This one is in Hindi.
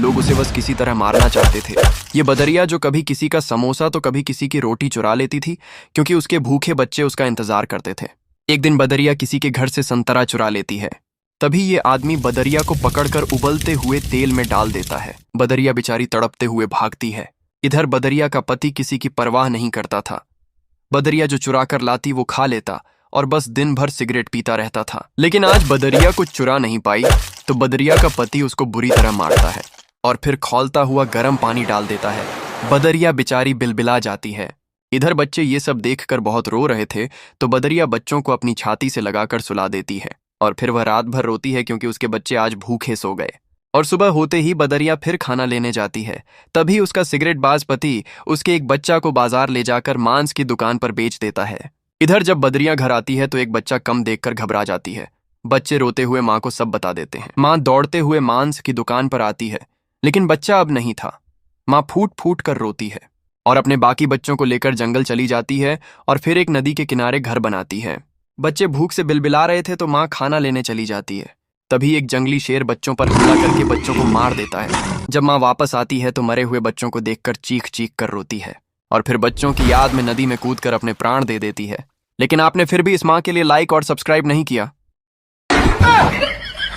लोग उसे बस किसी तरह मारना चाहते थे। ये बदरिया जो कभी किसी का समोसा तो कभी किसी की रोटी चुरा लेती थी, क्योंकि उसके भूखे बच्चे उसका इंतजार करते थे। एक दिन बदरिया किसी के घर से संतरा चुरा लेती है। तभी ये आदमी बदरिया को पकड़कर उबलते हुए तेल में डाल देता है। बदरिया बेचारी तड़पते हुए भागती है। इधर बदरिया का पति किसी की परवाह नहीं करता था। बदरिया जो चुरा कर लाती वो खा लेता और बस दिन भर सिगरेट पीता रहता था। लेकिन आज बदरिया कुछ चुरा नहीं पाई, तो बदरिया का पति उसको बुरी तरह मारता है और फिर खौलता हुआ गर्म पानी डाल देता है। बदरिया बेचारी बिलबिला जाती है। इधर बच्चे ये सब देखकर बहुत रो रहे थे, तो बदरिया बच्चों को अपनी छाती से लगाकर सुला देती है और फिर वह रात भर रोती है, क्योंकि उसके बच्चे आज भूखे सो गए। और सुबह होते ही बदरिया फिर खाना लेने जाती है। तभी उसका सिगरेटबाज पति उसके एक बच्चा को बाजार ले जाकर मांस की दुकान पर बेच देता है। इधर जब बदरिया घर आती है तो एक बच्चा कम देखकर घबरा जाती है। बच्चे रोते हुए माँ को सब बता देते हैं। माँ दौड़ते हुए मांस की दुकान पर आती है, लेकिन बच्चा अब नहीं था। माँ फूट फूट कर रोती है और अपने बाकी बच्चों को लेकर जंगल चली जाती है और फिर एक नदी के किनारे घर बनाती है। बच्चे भूख से बिलबिला रहे थे तो माँ खाना लेने चली जाती है। तभी एक जंगली शेर बच्चों पर हमला करके बच्चों को मार देता है। जब माँ वापस आती है तो मरे हुए बच्चों को देखकर चीख चीख कर रोती है और फिर बच्चों की याद में नदी में कूदकर अपने प्राण दे देती है। लेकिन आपने फिर भी इस माँ के लिए लाइक और सब्सक्राइब नहीं किया।